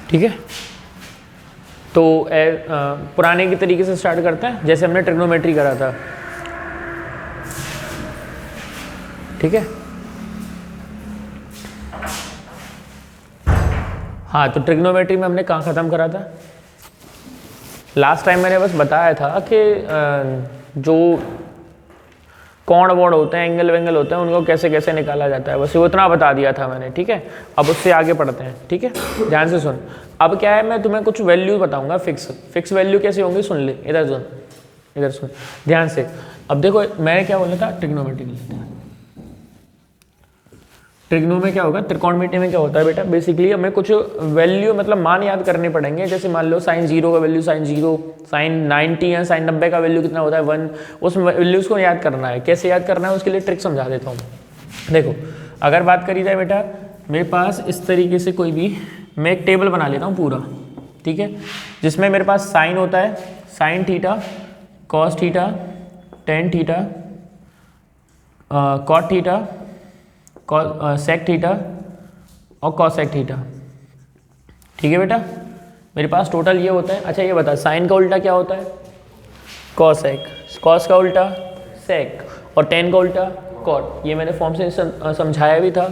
ठीक है, तो पुराने के तरीके से स्टार्ट करते हैं जैसे हमने ट्रिग्नोमेट्री करा था। ठीक है, हाँ, तो ट्रिग्नोमेट्री में हमने कहाँ ख़त्म करा था? लास्ट टाइम मैंने बस बताया था कि जो कोण वोण होते हैं, एंगल वेंगल होते हैं, उनको कैसे कैसे निकाला जाता है, बस वो इतना बता दिया था मैंने। ठीक है, अब उससे आगे पढ़ते हैं। ठीक है, ध्यान से सुन। अब क्या है, मैं तुम्हें कुछ वैल्यू बताऊंगा, फिक्स वैल्यू कैसे होंगी सुन ले, इधर सुन, इधर सुन ध्यान से। अब देखो मैंने क्या बोला था, ट्रिग्नोमेट्री में लेते हैं। ट्रिग्नो में क्या होगा, त्रिकोणमिति में क्या होता है बेटा, बेसिकली हमें कुछ वैल्यू मतलब मान याद करने पड़ेंगे। जैसे मान लो साइन 0 का वैल्यू साइन 0, साइन 90 या साइन 90 का वैल्यू कितना होता है 1, उस वैल्यूज को याद करना है। कैसे याद करना है उसके लिए ट्रिक समझा देता हूँ। देखो अगर बात करी जाए बेटा, मेरे पास इस तरीके से कोई भी मैं एक टेबल बना लेता हूँ पूरा, ठीक है, जिसमें मेरे पास साइन होता है, sine theta, cos theta, tan theta, cot theta, sec theta और कॉसेक थीटा। ठीक है बेटा, मेरे पास टोटल ये होता है। अच्छा ये बता, साइन का उल्टा क्या होता है? कॉसेक, कॉस का उल्टा सेक और टेन का उल्टा कॉट। ये मैंने फॉर्म से समझाया भी था,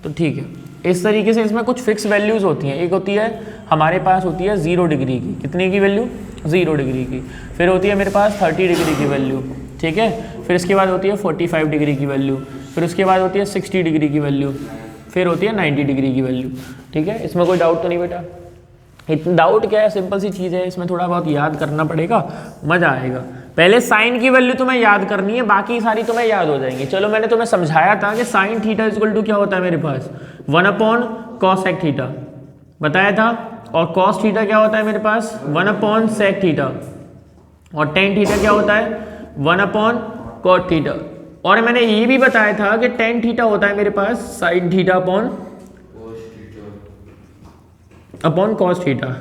तो ठीक है। इस तरीके से इसमें कुछ फिक्स वैल्यूज़ होती हैं। एक होती है हमारे पास होती है 0 डिग्री की, कितने की वैल्यू? 0 डिग्री की। फिर होती है मेरे पास 30 डिग्री की वैल्यू, ठीक है। फिर इसके बाद होती है 45 डिग्री की वैल्यू, फिर उसके बाद होती है 60 डिग्री की वैल्यू, फिर होती है 90 डिग्री की वैल्यू। ठीक है, इसमें कोई डाउट तो नहीं बेटा? इतना डाउट क्या है, सिंपल सी चीज़ है, इसमें थोड़ा बहुत याद करना पड़ेगा, मज़ा आएगा। पहले साइन की वैल्यू तुम्हें याद करनी है, बाकी सारी तुम्हें याद हो जाएंगी। चलो मैंने तुम्हें समझाया था कि साइन थीटा इक्वल टू क्या होता है मेरे पास, 1 कॉस सेक थीटा बताया था, और कॉस थीटा क्या होता है मेरे पास 1 सेक थीटा, और टेन थीटा क्या होता है 1 कॉट थीटा। और मैंने ये भी बताया था कि टेन थीटा होता है मेरे पास sine theta upon cos theta.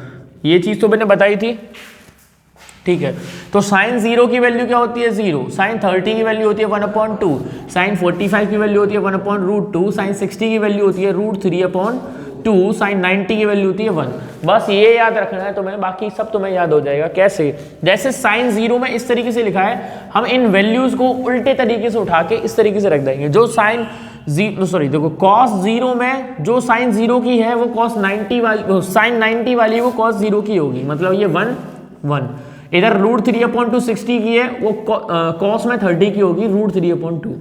ये चीज़ तो मैंने बताई थी, ठीक है। तो साइन 0 की वैल्यू क्या होती है 0, साइन 30 की वैल्यू होती है 1/2, साइन 45 की वैल्यू होती है 1/√2, साइन 60 की वैल्यू होती है √3/2, साइन 90 की वैल्यू होती है 1। बस ये याद रखना है तुम्हें, बाकी सब तुम्हें याद हो जाएगा। कैसे? जैसे साइन 0 में इस तरीके से लिखा है, हम इन वैल्यूज को उल्टे तरीके से उठा के इस तरीके से रख देंगे। जो साइन देखो कॉस 0 में जो साइन 0 की है वो कॉस 90 वाली, साइन 90 वाली वो कॉस 0 की होगी, मतलब ये 1 इधर √3/2 60 की है, वो कॉस में 30 की होगी √3/2,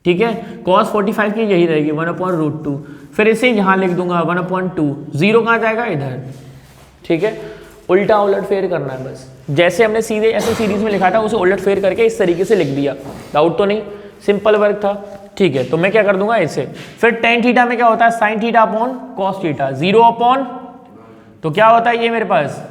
ठीक है। कॉस 45 की यही रहेगी 1/√2। फिर इसे यहां लिख दूंगा 1/2, 0 कहाँ जाएगा इधर, ठीक है। उल्टा उलट फेर करना है बस, जैसे हमने सीधे ऐसे सीरीज में लिखा था उसे उलट फेर करके इस तरीके से लिख दिया। डाउट तो नहीं, सिंपल वर्क था, ठीक है। तो मैं क्या कर दूंगा इसे, फिर टेन थीटा में क्या होता है sine theta upon cos theta, 0 upon, तो क्या होता है ये मेरे पास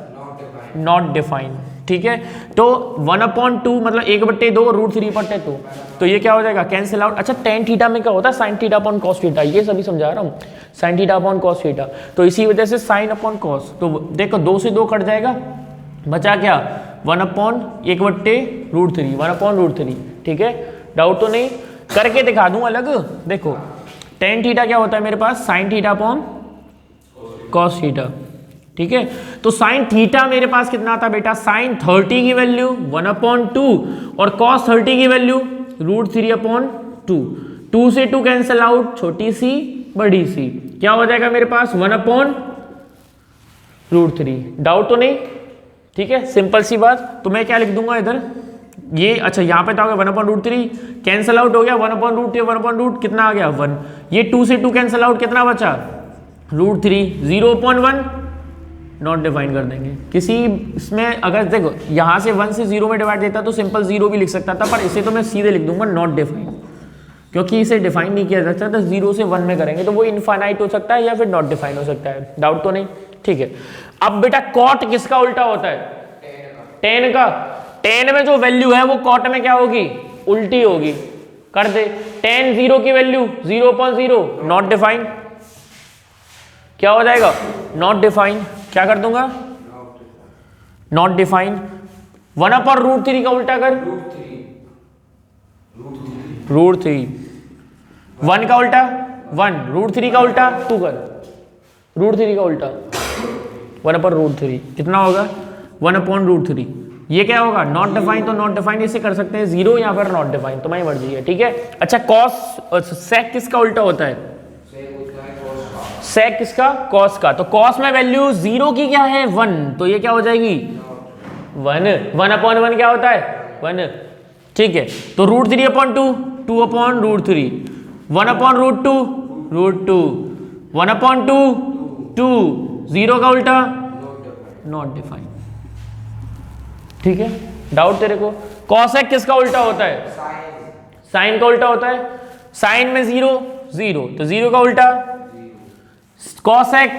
नॉट डिफाइन, ठीक है। तो 1/2 मतलब 1/2 √3/2, तो ये क्या हो जाएगा कैंसिल आउट। अच्छा टेन थीटा में क्या होता है sine theta upon cos theta, ये सभी समझा रहा हूँ, sign theta upon cos theta. तो इसी वजह से साइन अपॉन कॉस, तो देखो 2 से 2 कट जाएगा, बचा क्या 1/1/√3, 1/√3, ठीक है। डाउट तो नहीं, करके दिखा दूं अलग। देखो टेन थीटा क्या होता है मेरे पास sine theta upon cos theta, ठीक है। तो साइन थीटा मेरे पास कितना आता बेटा, साइन 30 की वैल्यू 1/2 और कॉस 30 की वैल्यू √3/2, 2 से 2 कैंसिल आउट, छोटी सी बड़ी सी, क्या हो जाएगा मेरे पास 1/√3। डाउट तो नहीं, ठीक है, सिंपल सी बात। तो मैं क्या लिख दूंगा इधर ये, अच्छा यहाँ पे तो आ गया 1/√3 कैंसिल आउट हो गया, 1/√2 1/√, कितना आ गया 1, ये 2 से 2 कैंसिल आउट, कितना बचा √3, 0/1 नॉट डिफाइन कर देंगे। किसी इसमें अगर देखो यहाँ से 1 से 0 में डिवाइड देता तो सिंपल 0 भी लिख सकता था, पर इसे तो मैं सीधे लिख दूंगा नॉट डिफाइन, क्योंकि इसे डिफाइन नहीं किया जा सकता। 0 से 1 में करेंगे तो वो इनफाइनाइट हो सकता है या फिर नॉट डिफाइन हो सकता है। डाउट तो नहीं, ठीक है। अब बेटा कॉट किसका उल्टा होता है, टेन का। टेन में जो वैल्यू है वो कॉट में क्या होगी, उल्टी होगी। कर दे, टेन 0 की वैल्यू 0/0 नॉट डिफाइन, क्या हो जाएगा नॉट डिफाइन। क्या कर दूंगा नॉट डिफाइन। 1/√3 का उल्टा कर √3, 1 का उल्टा 1, √3 का उल्टा 2 कर √3 का उल्टा 1/√3 कितना होगा 1/√3। ये क्या होगा नॉट डिफाइन, तो नॉट डिफाइन इसे कर सकते हैं 0, यहाँ पर नॉट डिफाइन, तुम्हारी मर्जी है, ठीक है। अच्छा कॉस सेक किसका उल्टा होता है, सेक किसका, कॉस का। तो कॉस में वैल्यू 0 की क्या है 1, तो ये क्या हो जाएगी 1/1 क्या होता है 1, ठीक है। तो √3/2 2/√3, 1/√2 √2, 1/2 2, 0 का उल्टा नॉट डिफाइन, ठीक है। डाउट तेरे को। कॉसेक किसका उल्टा होता है, साइन का उल्टा होता है। साइन में 0 0, तो 0 का उल्टा कॉसेक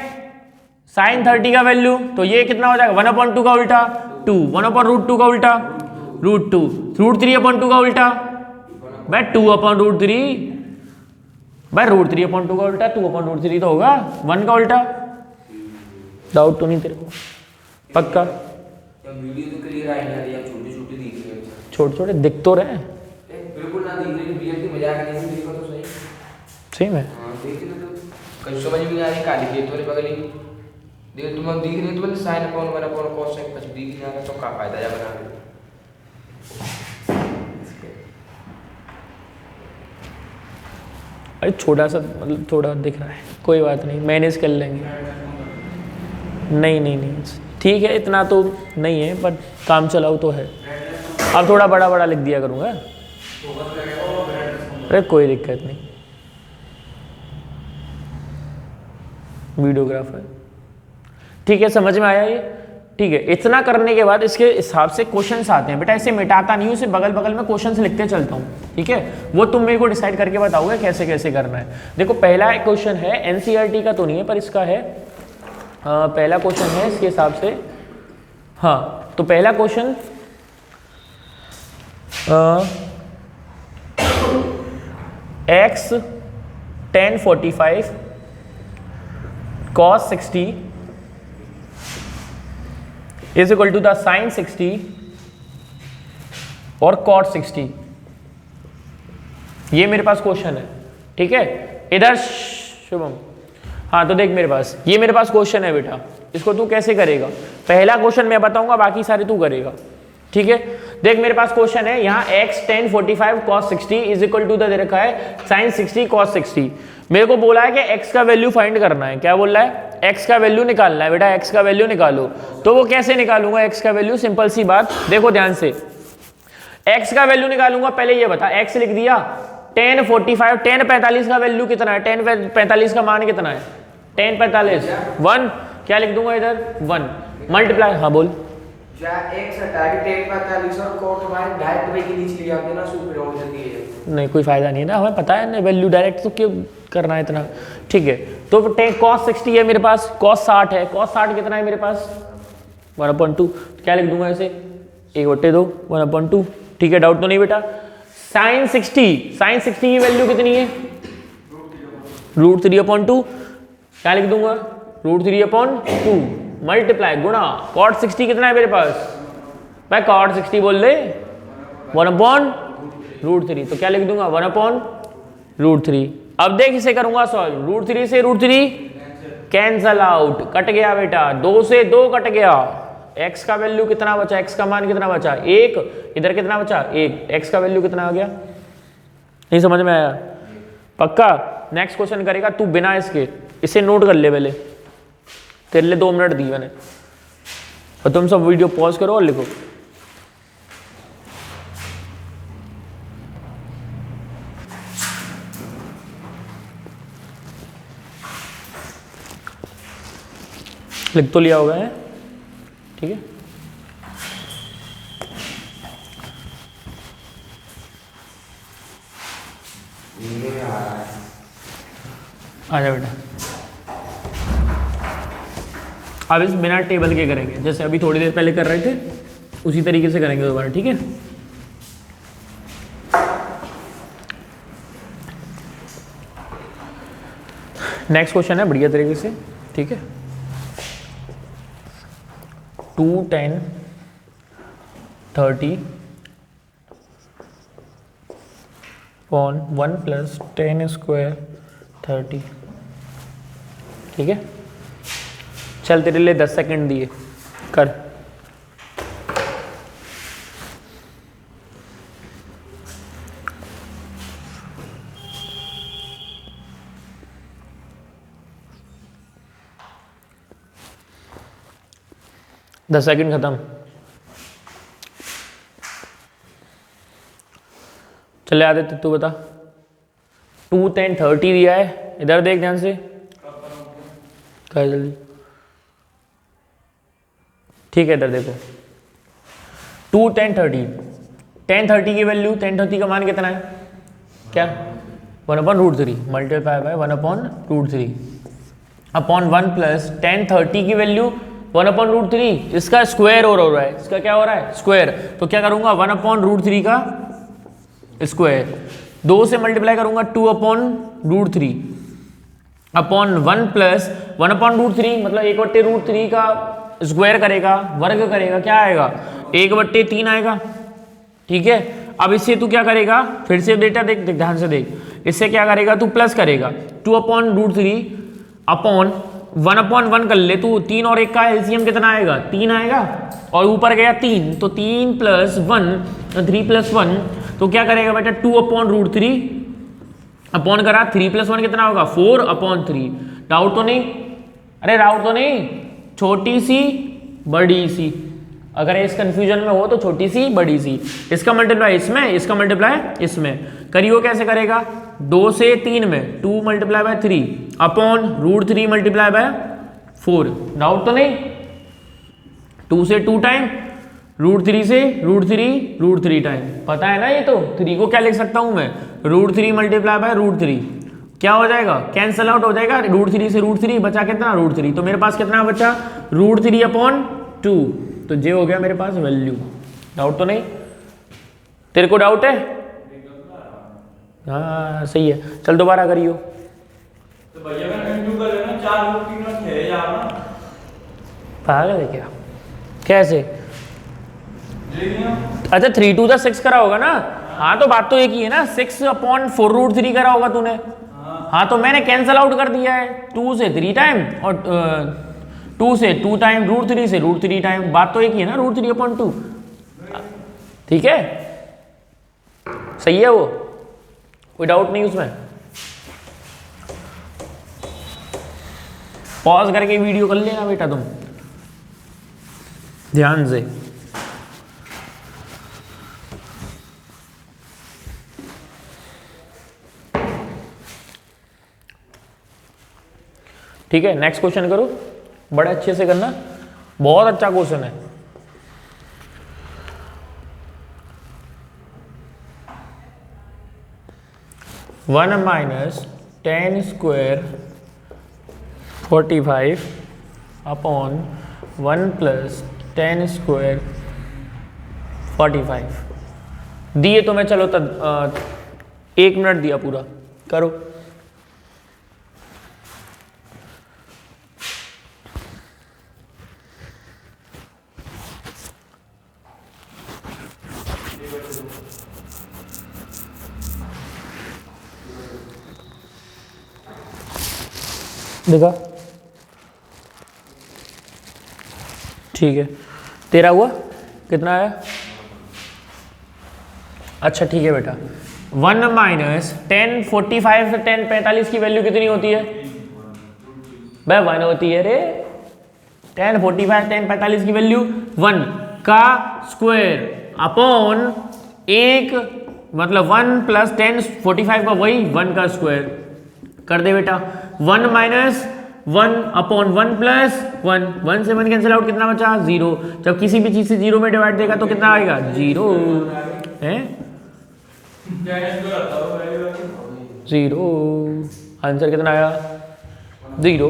साइन 30 का वैल्यू, तो ये कितना हो जाएगा 1/2 का उल्टा 2, 1/√2 का उल्टा √2, √3/2 का उल्टा भाई 2/√3, भाई √3/2 का उल्टा 2/√3 तो होगा 1 का उल्टा। डाउट तो नहीं तेरे को, पक्का। वीडियो तो क्लियर आई ना, या छोटे छोटे दिख रहे हैं, छोटे छोटे दिख तो रहे, बिल्कुल ना दिख रही, वीडियो की मजाक नहीं, देखो तो सही सही में। हां देख ले तो कहीं समझ में नहीं आ रही, काली खेत वाले बगल ही देख तुम दिख रही, तो बोले साइन अपॉन 1/cos कुछ दिख नहीं आ रहा, तो का फायदा या बना रहे। अरे छोटा सा मतलब थोड़ा दिख रहा है, कोई बात नहीं, मैनेज कर लेंगे। नहीं नहीं नहीं ठीक है, इतना तो नहीं है, पर काम चलाओ तो है। अब थोड़ा बड़ा बड़ा लिख दिया करूँगा, अरे कोई दिक्कत नहीं, वीडियोग्राफर, ठीक है, समझ में आया ये, ठीक है। इतना करने के बाद इसके हिसाब से क्वेश्चंस आते हैं बेटा, इसे मिटाता नहीं हूँ, इसे बगल बगल में क्वेश्चंस लिखते चलता हूँ, ठीक है। वो तुम मेरे को डिसाइड करके बताओगे कैसे कैसे करना है। देखो पहला क्वेश्चन है, एनसीईआरटी का तो नहीं है पर इसका है, पहला क्वेश्चन है इसके हिसाब से, हाँ। तो पहला question x tan 45 cos 60 is equal to the sine 60 और cot 60, ये मेरे पास क्वेश्चन है, ठीक है। इधर शुभम, हाँ तो देख मेरे पास, ये मेरे पास क्वेश्चन है बेटा, इसको तू कैसे करेगा, पहला क्वेश्चन मैं बताऊंगा, बाकी सारे तू करेगा, ठीक है। देख मेरे पास क्वेश्चन है, यहाँ x tan 45 cos 60 is equal to the दे रखा है sin 60 cos 60। मेरे को बोला है कि x का वैल्यू फाइंड करना है, क्या बोल रहा है, x का वैल्यू निकालना है बेटा, x का वैल्यू निकालो। तो वो कैसे निकालूंगा x का वैल्यू, सिंपल सी बात, देखो ध्यान से, x का वैल्यू निकालूंगा, पहले ये बता, x लिख दिया, tan 45, tan 45 का वैल्यू कितना है, tan 45 का मान कितना है, tan 45 1, क्या लिख दूंगा इधर 1 मल्टीप्लाई, हाँ बोल, x हटा के tan 45 और cot हमारे डायरेक्ट वे के नीचे लिया हमने ना, सुपर हो जाती है, नहीं कोई फायदा नहीं है ना, हमें पता है ना वैल्यू डायरेक्ट, तो क्यों करना है इतना, ठीक है। तो cos 60 है मेरे पास, cos 60 है, cos 60 कितना है मेरे पास 1/2, क्या लिख दूंगा इसे 1/2 1/2, ठीक है। डाउट तो नहीं बेटा। sin 60 की वैल्यू कितनी है √3/2, क्या लिख दूंगा √3/2 मल्टीप्लाई गुणा cot 60 कितना है मेरे पास, भाई cot 60 बोल दे 1/√3, तो क्या लिख दूंगा 1/√3। अब देख इसे करूंगा सॉल्व, √3 से √3 कैंसल आउट, कट गया बेटा, 2 से 2 कट गया, x का वैल्यू कितना बचा, x का मान कितना बचा 1, इधर कितना बचा 1, x का वैल्यू कितना आ गया, नहीं समझ में आया, पक्का। नेक्स्ट क्वेश्चन करेगा तू बिना इसके, इसे नोट कर ले पहले, तेरे लिए 2 मिनट दी मैंने, और तुम सब वीडियो पॉज करो और लिखो। लिख तो लिया होगा है, ठीक है। आजा बेटा, अब इस बिना टेबल के करेंगे, जैसे अभी थोड़ी देर पहले कर रहे थे उसी तरीके से करेंगे दोबारा, ठीक है। नेक्स्ट क्वेश्चन है बढ़िया तरीके से, ठीक है। 2 10 30 upon 1 plus 10 square 30, ठीक है। चल तेरे लिए 10 सेकंड दिए, कर। दस सेकंड खत्म। चले आदित्य तू बता। 2, 10, 30 दिया है, इधर देख ध्यान से, कर जल्दी। ठीक है इधर देखो, 2, 10, 30। 10, 30 की वैल्यू, 10, 30 का मान कितना है, क्या 1/√3 मल्टीप्लाई बाय 1/√3 अपॉन 1 प्लस 10, 30 की वैल्यू 1/√3, इसका स्क्वायर हो रहा है, इसका क्या हो रहा है, स्क्वायर। तो क्या करूंगा 1/√3 का स्क्वायर, 2 से मल्टीप्लाई करूंगा 2/√3 अपॉन 1 प्लस 1/√3 मतलब 1/√3 का स्क्वायर करेगा, वर्ग करेगा, क्या आएगा 1/3 आएगा। ठीक है, अब इससे तू क्या करेगा, फिर से बेटा देख देख ध्यान से देख, इससे क्या करेगा तू प्लस करेगा 2/√3 अपॉन 1/1 कर ले तू, 3 और 1 का एलसीएम कितना आएगा 3 आएगा, और ऊपर गया 3 तो 3 + 1 3 + 1 तो क्या करेगा बेटा 2/√3 अपॉन करा 3 + 1 कितना होगा 4/3। डाउट तो नहीं, अरे डाउट तो नहीं, छोटी सी बड़ी सी, अगर इस कंफ्यूजन में हो तो छोटी सी बड़ी सी, इसका मल्टीप्लाई इसमें, इसका मल्टीप्लाई इसमें करियो। कैसे करेगा 2 से 3 में 2 × 3 अपॉन √3 × 4। डाउट तो नहीं, 2 से 2 टाइम, √3 से √3 टाइम, पता है ना ये तो। 3 को क्या लिख सकता हूं मैं √3 × √3, क्या हो जाएगा कैंसल आउट हो जाएगा, √3 से √3 बचा कितना √3, तो मेरे पास कितना बचा √3/2, तो ये हो गया मेरे पास वैल्यू। डाउट तो नहीं, तेरे को डाउट है, हाँ सही है, चल दोबारा करियो। तो भैया मैं कंटिन्यू कर लेना, 4 और 3 और 6 जाना, पागल है क्या, कैसे, अच्छा 3 to the 6 करा होगा ना, हाँ तो बात तो एक ही है ना, 6/4√3 करा होगा तूने, हाँ तो मैंने कैंसल आउट कर दिया है, 2 से 3 टाइम और 2 से 2 टाइम, √3 से √3 टाइम, बात तो एक ही है ना, √3/2। ठीक है सही है वो, कोई डाउट नहीं उसमें। पॉज करके वीडियो कर लेना बेटा तुम ध्यान से। ठीक है नेक्स्ट क्वेश्चन करो, बड़े अच्छे से करना, बहुत अच्छा क्वेश्चन है। वन -10² 45 अपॉन 1 + 10² 45 दिए तो मैं, चलो तब 1 मिनट दिया पूरा, करो। देखा, ठीक है तेरा हुआ कितना है, अच्छा ठीक है बेटा। 1 - 10 45 से 10 45 की वैल्यू कितनी होती है भाई 1 होती है रे, 10 45 10 45 की वैल्यू 1 का स्क्वायर अपॉन 1 मतलब 1 + 10 45 का वही 1 का स्क्वायर कर दे बेटा। 1 - 1 अपॉन 1 + 1, 1 से 1 कैंसिल आउट, कितना बचा 0। जब किसी भी चीज से 0 में डिवाइड देगा तो कितना आएगा 0 है, 0 आंसर कितना आया 0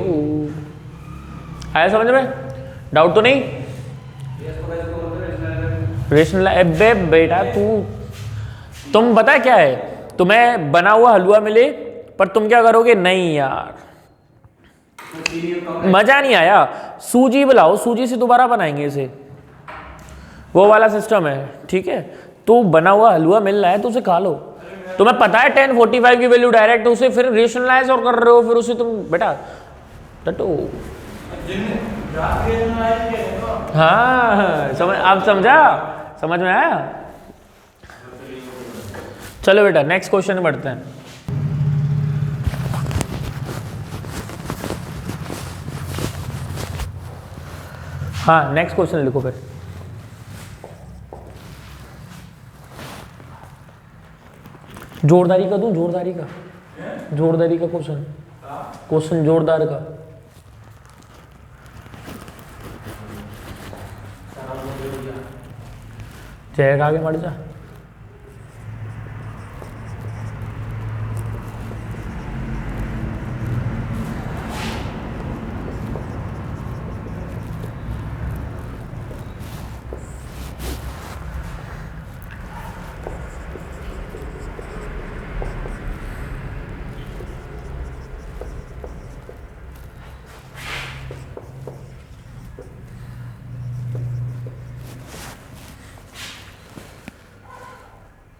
आया समझ में, डाउट तो नहीं। रेशनल अबे बेटा तुम पता है क्या है, तुम्हें बना हुआ हलवा मिले पर तुम क्या करोगे, नहीं यार मजा नहीं आया, सूजी बुलाओ, सूजी से दोबारा बनाएंगे इसे, वो वाला सिस्टम है। ठीक है तो बना हुआ हलवा मिल रहा है तो उसे खा लो, तुम्हें पता है 10 45 की वैल्यू डायरेक्ट, उसे फिर रेशनलाइज और कर रहे हो, फिर उसे तुम बेटा टटो हाँ समझ, आप समझा, समझ में आया। चलो बेटा नेक्स्ट क्वेश्चन बढ़ते हैं। हाँ नेक्स्ट क्वेश्चन लिखो फिर। जोरदारी का दूं, जोरदारी का, जोरदारी का क्वेश्चन, क्वेश्चन जोरदार का। जय आगे बढ़ जा।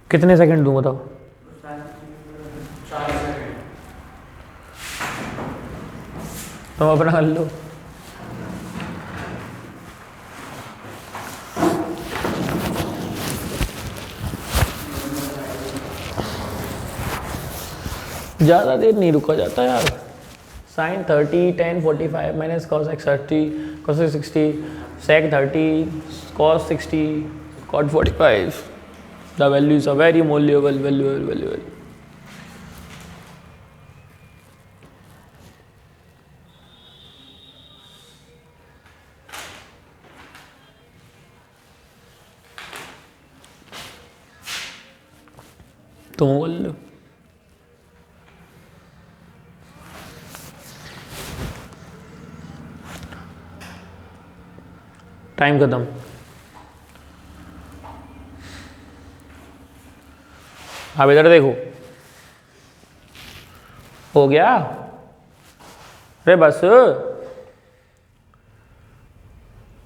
कितने सेकंड दूं बताओ? 4 सेकंड। तुम अपना कर लो। ज़्यादा देर नहीं रुका जाता यार। Sine 30 10 45 minus cos x 30 cos 60 sec 30 cos 60 cot 45। The values are very valuable. तुम बोल लो। टाइम खत्म। अब इधर देखो, हो गया? अरे बस ये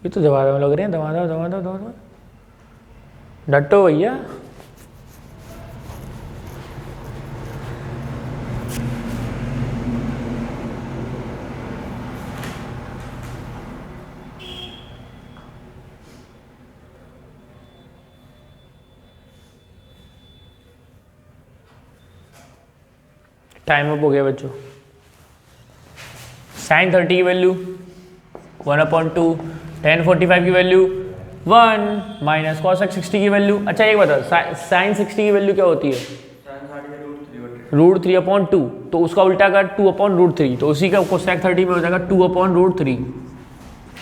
तो दबा लग रहे हैं, दबा दो डटो भैया। टाइम अप हो गया बच्चों। साइन 30 की वैल्यू 1/2, tan 45 की वैल्यू 1 माइनस cos x 60 की वैल्यू। अच्छा एक बता, साइन 60 की वैल्यू क्या होती है? √3/2। तो उसका उल्टा कर 2/√3। तो उसी का cosec 30 में हो जाएगा 2/√3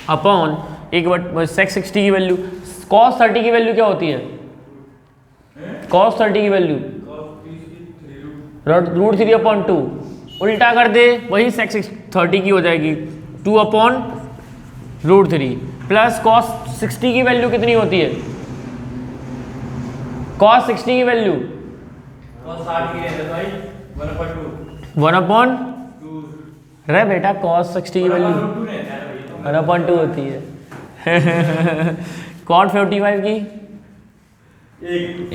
अपॉन एक sec 60 की वैल्यू। cos 30 की वैल्यू क्या होती है? cos 30 की वैल्यू √3/2। उल्टा कर दे वही sec 30 की हो जाएगी 2/√3 प्लस cos 60 की वैल्यू कितनी होती है? cos 60 की वैल्यू 1/2। अरे बेटा cos 60 की वैल्यू 1/2 होती है। cot 45 की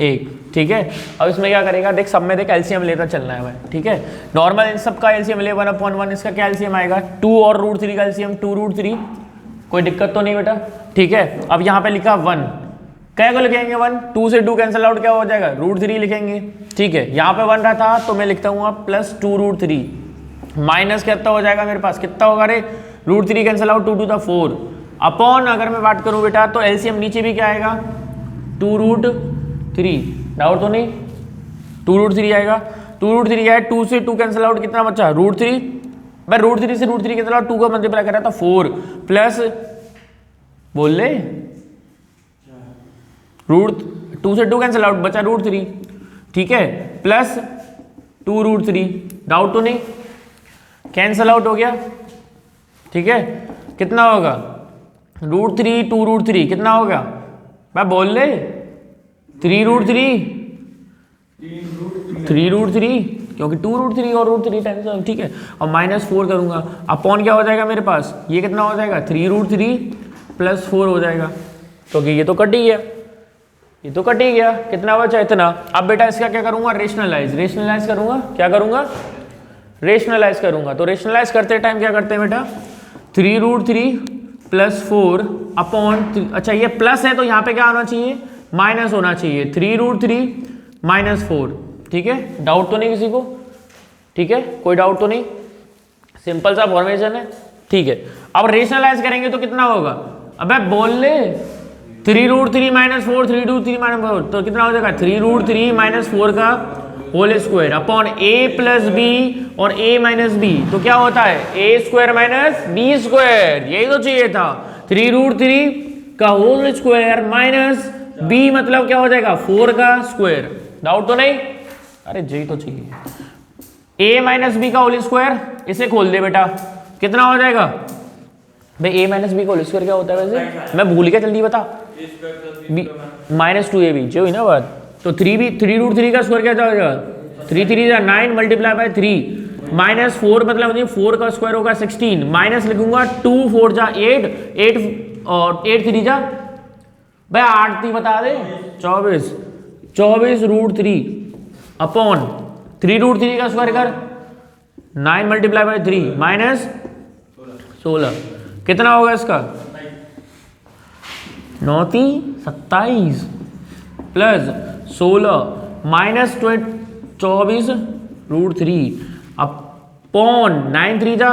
1। ठीक है, अब इसमें क्या करेगा, देख सब में देख एलसीएम लेकर चलना है भाई। ठीक है, नॉर्मल इन सब का एलसीएम ले 1/1। इसका क्या एलसीएम आएगा? 2 और √3 का एलसीएम 2√3। कोई दिक्कत तो नहीं बेटा? ठीक है, अब यहाँ पे लिखा 1, क्या को लिखेंगे 1? 2 से 2 कैंसिल आउट, क्या हो जाएगा? √3 लिखेंगे। ठीक है, यहाँ पे 1 रहता तो मैं लिखता हूँ अब प्लस 2√3 माइनस कितना हो जाएगा मेरे पास? कितना होगा रे? √3 cancel out 2 to the 4 upon अगर मैं बात करूँ बेटा तो एलसीएम नीचे भी क्या आएगा? 2√3। डाउट तो नहीं? 2√3 आएगा। 2√3 आया, 2 से 2 कैंसिल आउट, कितना बचा? √3। मैं √3 से √3 कैंसिल आउट 2 का मल्टीप्लाई कर रहा था 4 प्लस बोल ले 2 से 2 कैंसिल आउट बचा √3। ठीक है, प्लस 2√3। डाउट तो नहीं? कैंसिल आउट हो गया। ठीक है, कितना होगा? √3 2√3 कितना होगा? मैं बोल ले 3√3 क्योंकि 2√3 और √3 टेंशन। ठीक है, और -4 करूंगा अपॉन क्या हो जाएगा मेरे पास? ये कितना हो जाएगा? 3√3 प्लस 4 हो जाएगा, क्योंकि ये तो कट ही गया, ये तो कट ही गया। कितना बचा? इतना। अब बेटा इसका क्या करूंगा? रेशनलाइज करूंगा। क्या करूंगा? रेशनलाइज करूंगा। तो रेशनलाइज करते टाइम क्या करते हैं बेटा? 3√3 प्लस 4 अपॉन, अच्छा ये प्लस है तो यहाँ पे क्या होना चाहिए, माइनस होना चाहिए, 3√3 माइनस 4। ठीक है, डाउट तो नहीं किसी को? ठीक है, कोई डाउट तो नहीं, सिंपल सा फॉर्मेशन है। ठीक है, अब रेशनलाइज करेंगे तो कितना होगा, अबे बोल ले, 3√3 माइनस 4, 3√3 माइनस 4 तो कितना हो जाएगा, 3√3 माइनस 4 का whole square upon a plus B और a माइनस बी, तो क्या होता है a square minus B square, यही तो चाहिए था। 3√3 का होल स्क्वायर माइनस b मतलब क्या हो जाएगा 4 का स्क्वायर। डाउट तो नहीं? अरे यही तो चाहिए। a माइनस बी का होल स्क्वायर, इसे खोल दे बेटा, कितना हो जाएगा भाई, a माइनस बी का होल स्क्वायर क्या होता है वैसे, मैं भूल गया, जल्दी बता। माइनस 2ab जो हुई ना बात, तो 3√3 का स्क्वायर क्या जाएगा, 3 3 9 मल्टीप्लाई बाय 3 माइनस 4 मतलब 4 का स्क्वायर होगा 16, माइनस लिखूंगा 2 4 जा 8 8 और 8 3 जा भाई 8 3 बता दे 24 24√3 अपॉन 3√3 का स्क्वायर कर 9 मल्टीप्लाई बाय 3 माइनस 16, कितना होगा इसका 9 27 प्लस 16 माइनस 24√3 अपॉन 9 3 जा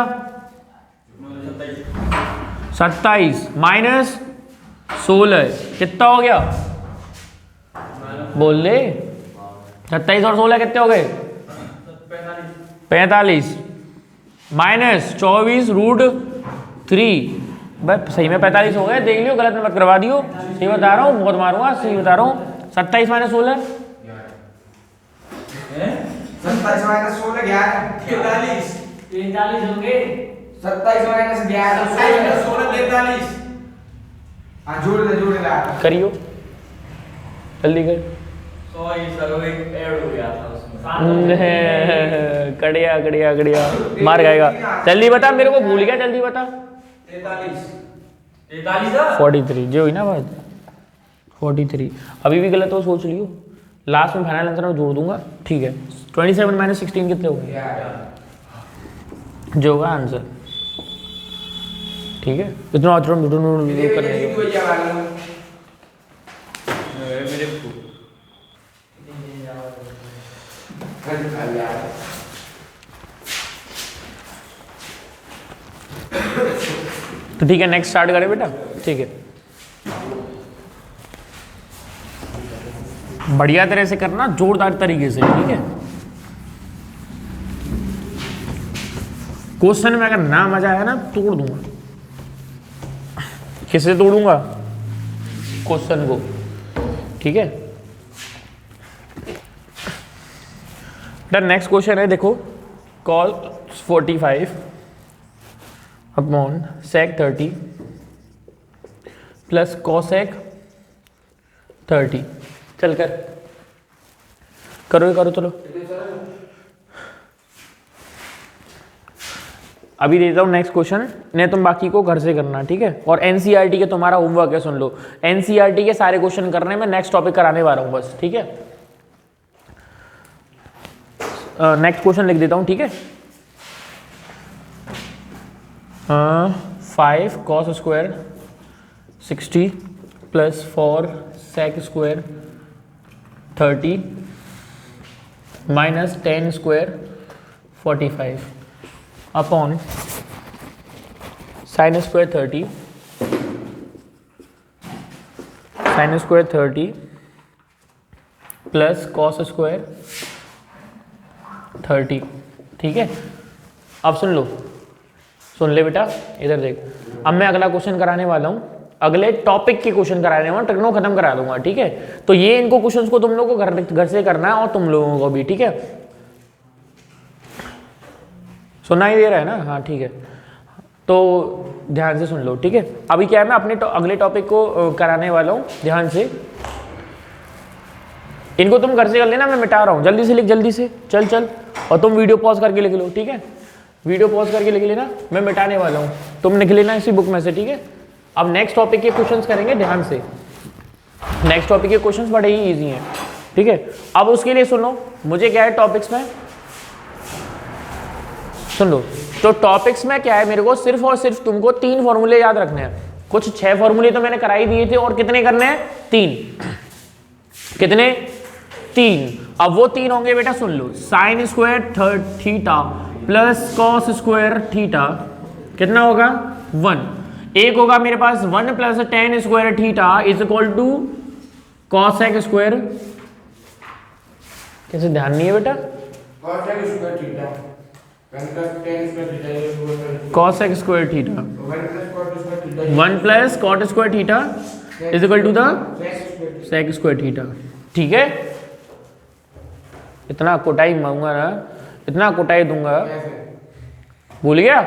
27 माइनस 16, कितना हो गया बोल ले, 27 और 16 कितने हो गए 45 माइनस 24√3, बस सही में 45 हो गए, देख लियो, गलत मत करवा दियो, सही बता रहा हूँ, बहुत मारूंगा, सही बता रहा हूँ। 27 माइनस 16 27 माइनस 16 43 हो गए, 27 माइनस 16 43। हाँ जोड़ दे करियो, जल्दी कर। सॉरी सर एक ऐड हो गया था उसमें, कड़िया कड़िया कड़िया मार खाएगा, जल्दी बता, मेरे को भूल गया, जल्दी बता। 43 43 जो हुई ना बात, 43 अभी भी गलत हो सोच लियो, लास्ट में फाइनल आंसर में जोड़ दूंगा। ठीक है, 27 माइनस 16 कितने हो गए जो होगा आंसर। ठीक है, इतना तो ठीक है, नेक्स्ट स्टार्ट करें बेटा। ठीक है, बढ़िया तरह से करना, जोरदार तरीके से। ठीक है, क्वेश्चन में अगर ना मजा आया ना तोड़ दूंगा। किससे तोड़ूंगा? क्वेश्चन को। ठीक है, नेक्स्ट क्वेश्चन है, देखो, call 45 upon sec 30 plus cosec 30। चल कर करो चलो। अभी देता हूँ नेक्स्ट क्वेश्चन, नहीं तुम बाकी को घर से करना। ठीक है, और एनसीईआरटी के तुम्हारा होमवर्क है, सुन लो, एनसीईआरटी के सारे क्वेश्चन करने में नेक्स्ट टॉपिक कराने वाला हूँ बस। ठीक है, नेक्स्ट क्वेश्चन लिख देता हूँ। ठीक है, 5 cos square 60 plus 4 sec square 30 minus 10 square 45 upon sin square 30 plus cos square 30। ठीक है, अब सुन लो, सुन ले बेटा, इधर देख। अब मैं अगला क्वेश्चन कराने वाला हूँ, अगले टॉपिक के क्वेश्चन कराने वाला हूँ, ट्रिग्नो खत्म करा दूंगा। ठीक है, तो ये इनको क्वेश्चंस को तुम लोगों को घर से करना है, और तुम लोगों को भी। ठीक है, सुना ही दे रहा है ना? हाँ ठीक है, तो ध्यान से सुन लो। ठीक है, अभी क्या है, मैं अपने अगले टॉपिक को कराने वाला हूँ, ध्यान से। इनको तुम घर से कर लेना, मैं मिटा रहा हूँ, जल्दी से लिख, जल्दी से, चल। और तुम वीडियो पॉज करके लिख लो। ठीक है, वीडियो पॉज करके लिख लेना, मैं मिटाने वाला हूँ, तुम लिख लेना इसी बुक में से। ठीक है, अब नेक्स्ट टॉपिक के क्वेश्चंस करेंगे, ध्यान से। नेक्स्ट टॉपिक के क्वेश्चंस बड़े ही इजी हैं। ठीक है, अब उसके लिए सुनो, मुझे क्या है टॉपिक्स में, सुन लो। तो टॉपिक्स में क्या है, मेरे को सिर्फ और सिर्फ तुमको 3 फॉर्मूले याद रखने हैं। कुछ 6 फॉर्मूले तो मैंने कराई दिए थे, और कितने करने हैं? 3। कितने? 3। अब वो 3 होंगे बेटा, सुन लो। Sine square theta plus cos square theta कितना होगा? 1। एक होगा मेरे पास 1 plus tan square theta is equal to cosec square, कैसे ध्यान नहीं है बेटा? Cosec square theta 1 plus tan square theta cosec square theta 1 plus cot square theta is equal to the sec square theta. ठीक है, इतना कोटाई मांगूंगा ना, इतना कोटाई दूंगा। भूल गया?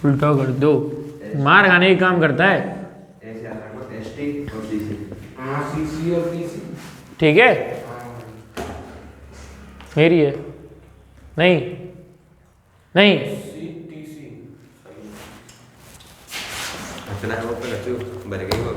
उल्टा कर दो, मार खाने की काम करता है। ठीक है, मेरी है नहीं नहीं इतना है वो पे लचू बन गई वो।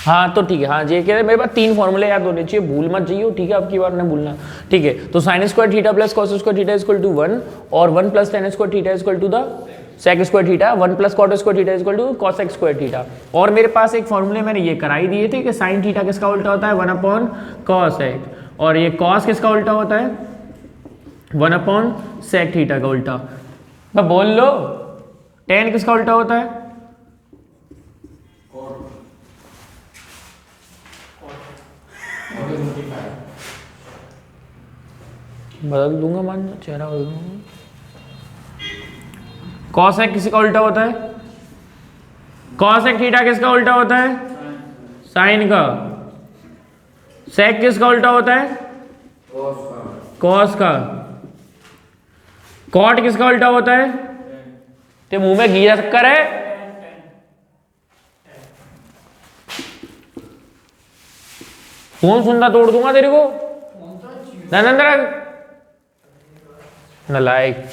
हाँ तो ठीक है, हाँ ये कह रहे मेरे पास 3 फॉर्मूले याद होने चाहिए, भूल मत जाइए। ठीक है, अब की बार नहीं भूलना। ठीक है, तो sine square theta plus cos square theta is equal to 1 और 1 plus tan square theta is equal to the sec square theta, 1 plus cot square theta is equal to cosec square theta. और मेरे पास एक फॉर्मूले मैंने ये कराई दिए थे कि साइन थीटा किसका उल्टा होता है? 1 कॉसेक, और ये कॉस किसका उल्टा होता है? 1 सेक थीटा का उल्टा। मैं बोल लो, टेन किसका उल्टा होता है? बदल दूंगा, मान चेहरा बदल दूंगा। कॉसेक किसका उल्टा होता है? कॉसेक थीटा किसका उल्टा होता है? साइन का। सेक किसका उल्टा होता है? कॉस का। कॉट किसका उल्टा होता है? ते मुंह में घी शक्कर है? कौन सुनता तोड़ दूंगा तेरे को, नलायक।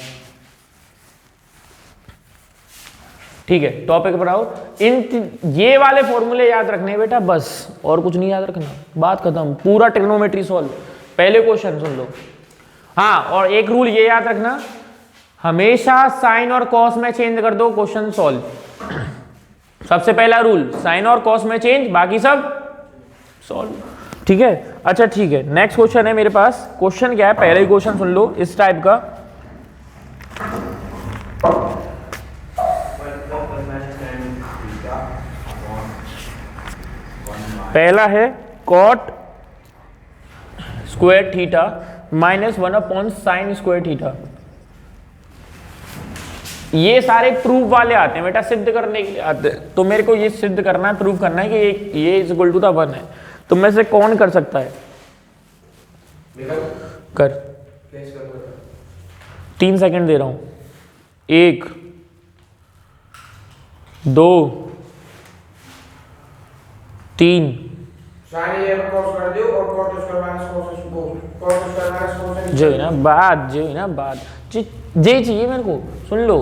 ठीक है, टॉपिक पर आओ। ये वाले फॉर्मूले याद रखने बेटा, बस और कुछ नहीं याद रखना, बात खत्म। पूरा ट्रिग्नोमेट्री सॉल्व, पहले क्वेश्चन सुन लो। हाँ, और एक रूल ये याद रखना, हमेशा साइन और कॉस में चेंज कर दो, क्वेश्चन सॉल्व। सबसे पहला रूल, साइन और कॉस में चेंज, बाकी सब सॉल्व। ठीक है, अच्छा ठीक है, नेक्स्ट क्वेश्चन है मेरे पास। क्वेश्चन क्या है, पहले ही क्वेश्चन सुन लो इस टाइप का। पहला है cot square theta minus 1 sine square theta. ये सारे प्रूफ वाले आते हैं बेटा, सिद्ध करने के लिए आते हैं। तो मेरे को ये सिद्ध करना है, प्रूफ करना है कि ये इज इक्वल टू द 1 है। तो में से कौन कर सकता है? कर 3 सेकंड दे रहा हूं। 1 2 3। जो है ना बात, जो है ना बात, जे चाहिए मेरे को, सुन लो।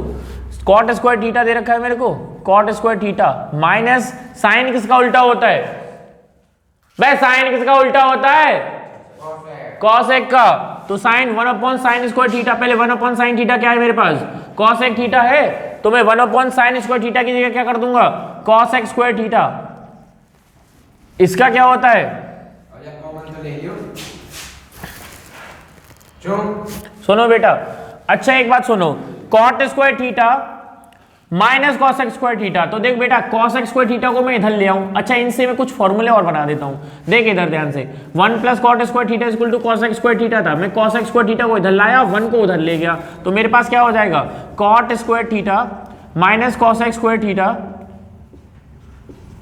कॉट स्क्वायर थीटा दे रखा है मेरे को, cot square theta minus sine किसका उल्टा होता है? भाई साइन किसका उल्टा होता है? कॉसेक का। तो साइन 1 साइन स्क्वायर थीटा, पहले 1 साइन थीटा क्या है मेरे पास? कॉसेक थीटा है। तो मैं 1 साइन स्क्वायर थीटा की जगह क्या कर दूंगा? Cosec square theta. इसका क्या होता है? सुनो बेटा, अच्छा एक बात सुनो, cot square theta minus cosec square theta. तो देख बेटा, कॉसेक स्क्वायर थीटा को मैं इधर ले आऊं। अच्छा, इनसे मैं कुछ फॉर्मूले और बना देता हूं, देख इधर ध्यान से। 1 plus cot square theta equal to cosec square theta था। मैं कॉसेक स्क्वायर थीटा को इधर लाया, 1 को उधर ले गया, तो मेरे पास क्या हो जाएगा? Cot square theta minus cosec square theta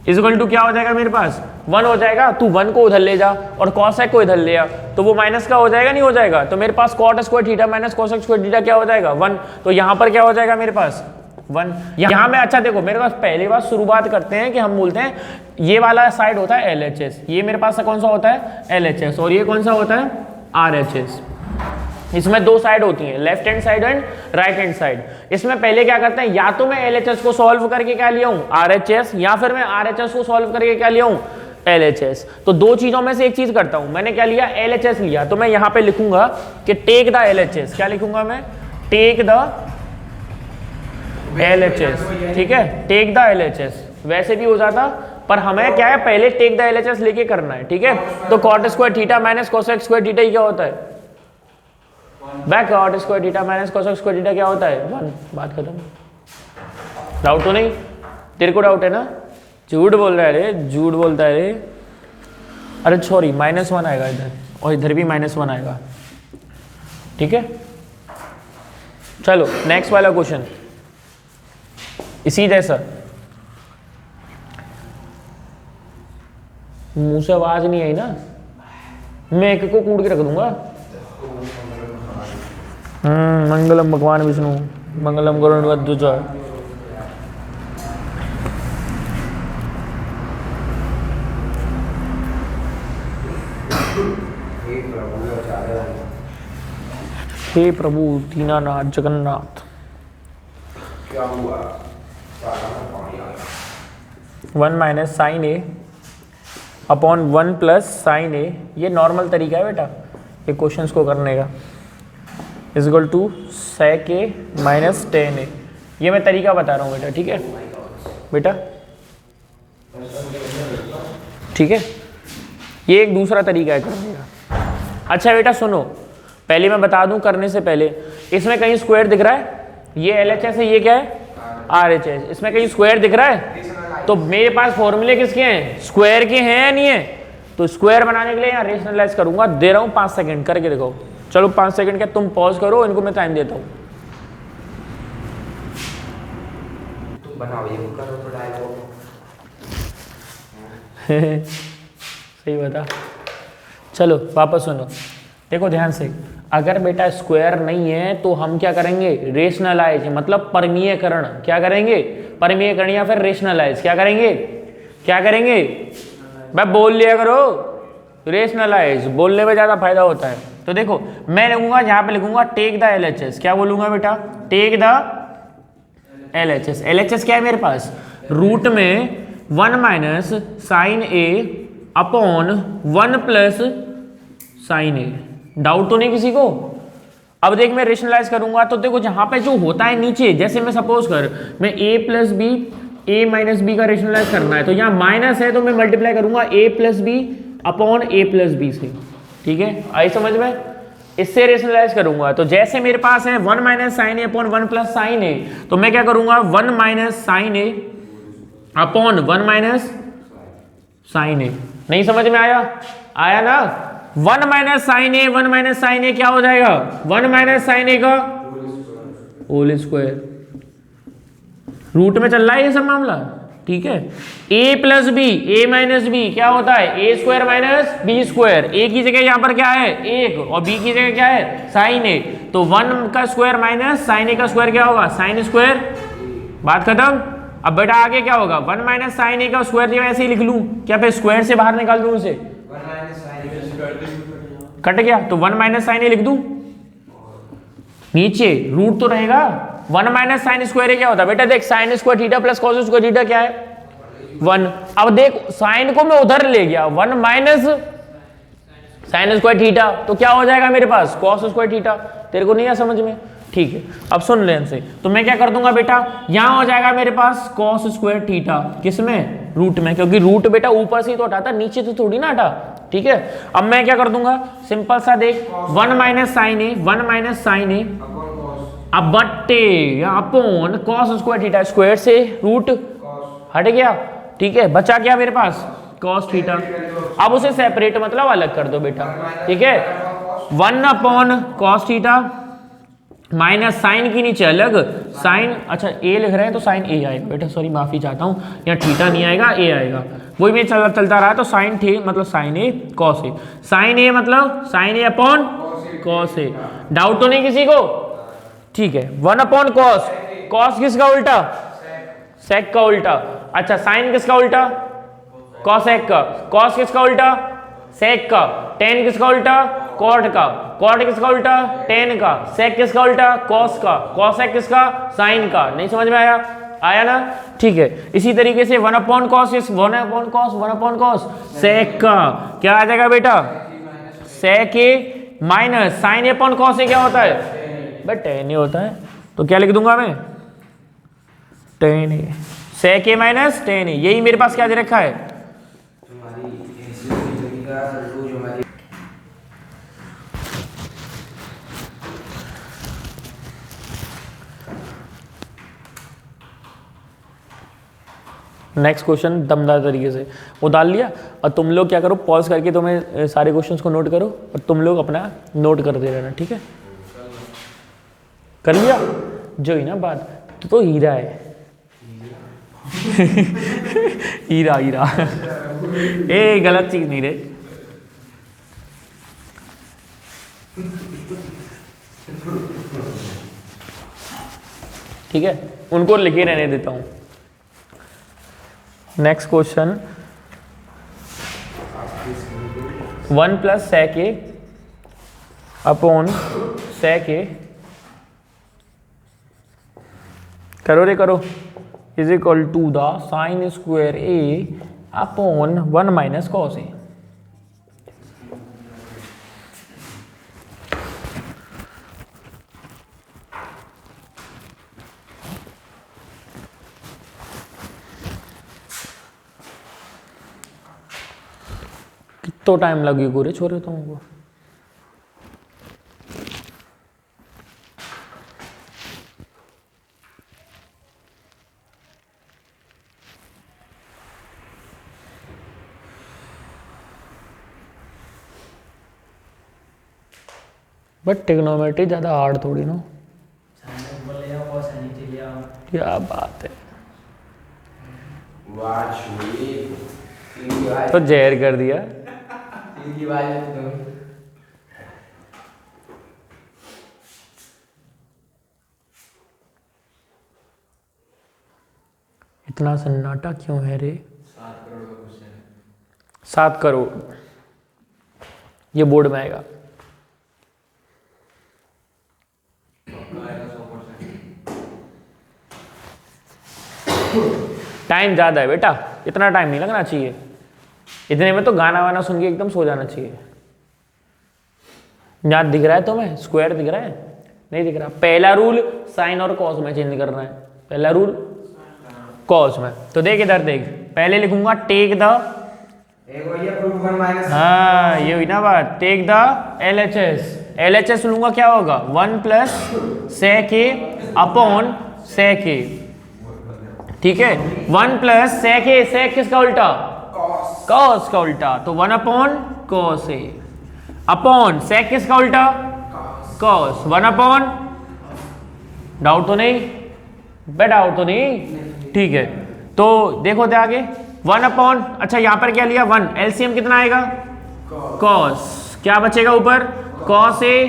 is equal to क्या हो जाएगा मेरे पास? 1 हो जाएगा। तू 1 को उधर ले जा और कॉसेक को इधर ले आ, तो वो माइनस का हो जाएगा, नहीं हो जाएगा? तो मेरे पास cot square theta minus cosec square theta क्या हो जाएगा? 1। तो यहां पर क्या हो जाएगा मेरे पास? 1। यहां में अच्छा देखो, मेरे पास पहली बार शुरुआत करते हैं कि हम बोलते हैं ये वाला साइड होता है LHS, ये मेरे पास कौन सा होता है? LHS, और ये कौन सा होता है? RHS। इसमें दो साइड होती हैं, left hand side and right hand side. इसमें पहले क्या करते हैं, या तो मैं LHS को सॉल्व करके क्या लिया हूं RHS, या फिर मैं RHS को सॉल्व करके क्या लिया हूं LHS। तो दो चीजों में से एक चीज करता हूं, मैंने क्या लिया LHS लिया, तो मैं यहां पे लिखूंगा कि टेक द LHS। क्या लिखूंगा मैं, टेक द LHS, ठीक है, टेक द LHS। वैसे भी हो जाता, पर हमें क्या है पहले टेक द LHS लेके करना है, ठीक है। तो cot square theta minus cosec square theta क्या होता है, back cot square theta minus cosec square theta क्या होता है 1। बात खत्म। डाउट तो नहीं, तेरे को डाउट है ना, झूठ बोल रहा है रे, झूठ बोलता है रे। अरे सॉरी, -1 आएगा इधर, और इधर भी -1 आएगा, ठीक है। चलो नेक्स्ट वाला क्वेश्चन इसी जैसा। मुंह से आवाज नहीं आई ना, मैं एक को कूट के रख दूंगा। मंगलम भगवान विष्णु, मंगलम गरुड़ध्वज। हे प्रभु दीनानाथ जगन्नाथ। क्या हुआ? 1 minus sine a upon 1 plus sign ए, ये नॉर्मल तरीका है बेटा ये क्वेश्चंस को करने का, is equal to sec a minus tan a. ये मैं तरीका बता रहा हूँ बेटा, ठीक है बेटा, ठीक है। ये एक दूसरा तरीका है करने का। अच्छा बेटा सुनो, पहले मैं बता दूं करने से पहले, इसमें कहीं स्क्वायर दिख रहा है, ये LHS है, ये क्या है RHS, इसमें कहीं स्क्वायर दिख रहा है। तो मेरे पास फॉर्मूले किसके हैं, स्क्वायर के हैं या नहीं है। तो स्क्वायर बनाने के लिए यहाँ रेशनलाइज करूंगा, दे रहा हूँ 5 सेकंड, करके देखो। चलो 5 सेकंड का तुम पॉज करो, इनको मैं टाइम देता हूँ। तुम बनाओ ये करो तो डायलॉग। सही बता। चलो वापस सुनो, देखो ध्यान से, अगर बेटा स्क्वायर नहीं है तो हम क्या करेंगे, रेशनलाइज, मतलब परमीयकरण। क्या करेंगे, परमीयकरण या फिर रेशनलाइज। क्या करेंगे, क्या करेंगे भाई, बोल लिया करो, रेशनलाइज, बोलने में ज़्यादा फायदा होता है। तो देखो मैं लिखूंगा, यहाँ पे लिखूंगा टेक द LHS। क्या बोलूंगा बेटा, टेक द LHS। LHS क्या है मेरे पास, रूट में 1 minus sine a upon 1 plus sign A. Doubt तो नहीं किसी को। अब देख मैं रेशनलाइज करूंगा तो देखो जहां पे जो होता है नीचे, जैसे मैं सपोज कर मैं a plus b, a minus b का रेशनलाइज करना है, तो यहाँ माइनस है तो मैं मल्टीप्लाई करूंगा a plus b upon a plus b से, ठीक है। आई समझ में, इससे रेशनलाइज करूंगा। तो जैसे मेरे पास है 1 minus sine a upon 1 plus sign ए, तो मैं क्या करूंगा 1 minus sine a upon 1 minus sine ए। नहीं समझ में आया, आया ना। 1 माइनस साइन ए, 1 माइनस साइन ए क्या हो जाएगा, 1 माइनस साइन ए का होल स्क्वायर। रूट में चल रहा है ये सब मामला, ठीक है। a plus b, a minus b क्या होता है, a square minus B square. a की जगह यहाँ पर क्या है 1, और b की जगह क्या है साइन ए। तो 1 का स्क्वायर माइनस साइन ए का स्क्वायर क्या होगा, साइन स्क्वायर। बात खत्म। अब बेटा आगे क्या होगा, 1 माइनस साइन ए का स्क्वायर जो ऐसे ही लिख लूं क्या, फिर स्क्वायर से बाहर निकाल दूं उसे, कट गया। तो 1 माइनस साइन ए लिख दूं, नीचे रूट तो रहेगा। 1 माइनस साइन स्क्वायर क्या होता है बेटा, देख sign square theta plus cos square theta क्या है 1। अब देख साइन को मैं उधर ले गया, 1 माइनस साइन स्क्वायर थीटा, तो क्या हो जाएगा मेरे पास कॉस स्क्वायर थीटा। तेरे को नहीं आ समझ में, ठीक है। अब सुन लें से, तो मैं क्या कर दूंगा बेटा, यहां हो जाएगा मेरे पास कॉस स्क्वायर थीटा, किसमें, रूट में, क्योंकि रूट बेटा ऊपर से ही तो हटाता, नीचे तो थोड़ी ना हटा, ठीक है। अब मैं क्या कर दूंगा, सिंपल सा देख 1 माइनस साइन ए, 1 माइनस साइन ए अब बट्टे upon cos square theta, square से रूट हट गया, ठीक है। बचा क्या मेरे पास कॉस थीटा। अब उसे सेपरेट मतलब अलग कर दो बेटा, ठीक है। 1 upon cos theta minus sine की नीचे अलग साइन, अच्छा ए लिख रहे हैं तो साइन ए आएगा बेटा, सॉरी माफी चाहता हूँ, यहाँ थीटा नहीं आएगा ए आएगा, वही में चलता रहा। तो साइन थे मतलब sign A cos A, sign ए मतलब sign a upon cos A. Doubt तो नहीं किसी को, ठीक है। 1 अपॉन कॉस, कॉस किसका उल्टा, सेक का उल्टा। अच्छा साइन किसका उल्टा, कॉसेक का। कॉस किसका उल्टा, सेक का। टेन किसका उल्टा, कॉट का, कॉट किसका उल्टा, टेन का, सेक किसका उल्टा, कॉस का, कॉसेक किसका, साइन का। नहीं समझ में आया, आया ना, ठीक है। इसी तरीके से 1 upon cos, 1 upon cos, 1 upon cos sec का क्या आ जाएगा बेटा, sec a minus sine a upon cos a क्या होता है बट टेन ए होता है, तो क्या लिख दूंगा मैं, ten A, sec a minus ten ए, यही मेरे पास क्या दे रखा है। नेक्स्ट क्वेश्चन दमदार तरीके से वो डाल लिया, और तुम लोग क्या करो, पॉज करके तुम्हें सारे क्वेश्चंस को नोट करो और तुम लोग अपना नोट करते रहना, ठीक है। कर लिया जो ही ना बात, तो हीरा है हीरा हीरा ए गलत चीज नहीं रे, ठीक है, उनको लिखे रहने देता हूं। Next question, 1 plus sec A upon sec A, करो रे करो, is equal to the sine square A upon 1 minus cos A. कितना टाइम लगे गोरे छोरे तुमको, बट टेक्नोमेट्री ज़्यादा हार्ड थोड़ी ना, क्या बात है, तो जहर कर दिया। इतना सन्नाटा क्यों है रे, 7 करोड़ ये बोर्ड में आएगा। टाइम ज़्यादा है बेटा, इतना टाइम नहीं लगना चाहिए, इतने में तो गाना वाना सुन के एकदम सो जाना चाहिए। याद दिख रहा है तुम्हें, स्क्वायर दिख रहा है, नहीं दिख रहा। पहला रूल साइन और कॉस में चेंज करना है, पहला रूल कॉस में, तो देख इधर देख, पहले लिखूंगा टेक द, हाँ ये हुई ना बात, टेक द LHS, LHS लूंगा क्या होगा 1 plus sec A upon sec ए, ठीक है, 1 प्लस सेक ए, सेक किसका उल्टा, कॉस का उल्टा, तो 1 अपॉन कॉस ए अपॉन सेक किसका उल्टा, कॉस, 1 अपॉन, डाउट तो नहीं बे, डाउट तो नहीं, ठीक है। तो देखो थे आगे 1 अपॉन, अच्छा यहाँ पर क्या लिया 1, एलसीएम कितना आएगा कॉस, क्या बचेगा ऊपर cos A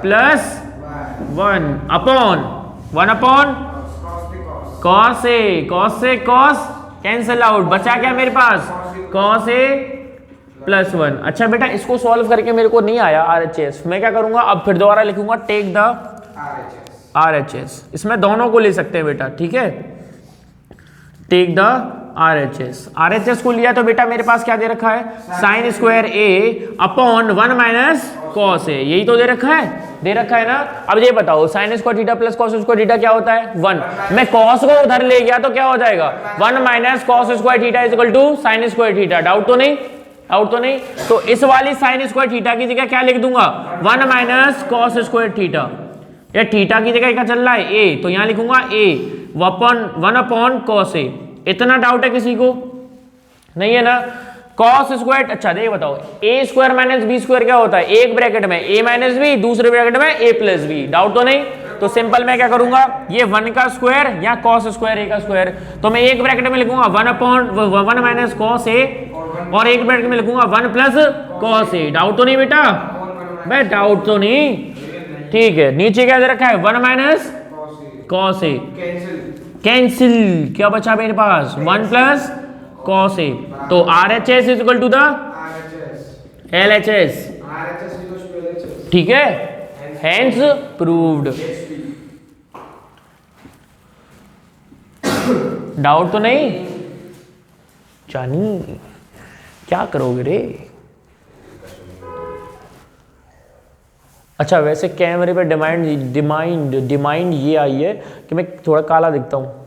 plus 1 upon 1 upon cos A, cos से कॉस कैंसल आउट, बचा क्या मेरे पास कॉस ए प्लस 1। अच्छा बेटा इसको सॉल्व करके मेरे को नहीं आया RHS, मैं क्या करूंगा अब फिर दोबारा लिखूंगा टेक द RHS, इसमें दोनों को ले सकते हैं बेटा, ठीक है, टेक द RHS को लिया तो बेटा मेरे पास क्या दे रखा है sign square A upon 1 minus cos ए, यही तो दे रखा है ना। अब ये बताओ sign square theta plus cos square theta क्या होता है 1, मैं कॉस को उधर ले गया तो क्या हो जाएगा 1 minus cos square theta is equal to sine square theta, doubt तो नहीं, तो इस वाली साइन स्क्वायर थीटा की जगह क्या लिख दूंगा 1 माइनस कॉस स्क्वायर थीटा, या थीटा की जगह क्या चल रहा है ए, तो यहां लिखूंगा ए 1 अपॉन कॉस ए। इतना डाउट है किसी को नहीं है ना, कॉस स्क्वायर, अच्छा देखिए बताओ ए स्क्वायर माइनस बी स्क्वायर क्या होता है, एक ब्रैकेट में ए माइनस बी, दूसरे ब्रैकेट में ए प्लस बी, डाउट तो नहीं, तो सिंपल मैं क्या करूंगा ये 1 का स्क्वायर या कॉस स्क्वायर ए का स्क्वायर, तो मैं एक ब्रैकेट में लिखूंगा 1 माइनस कॉस ए और एक ब्रैकेट में लिखूंगा 1 प्लस कॉस ए, डाउट तो नहीं बेटा, भाई डाउट तो नहीं, ठीक है। नीचे क्या दे रखा है 1 माइनस कॉस ए, कैंसिल, क्या बचा मेरे पास 1 प्लस कॉस ए, तो RHS is equal to the LHS, ठीक है, हैंस प्रूव्ड। डाउट तो नहीं जानी, क्या करोगे रे? अच्छा वैसे कैमरे पे डिमांड डिमांड डिमांड ये आई है कि मैं थोड़ा काला दिखता हूँ।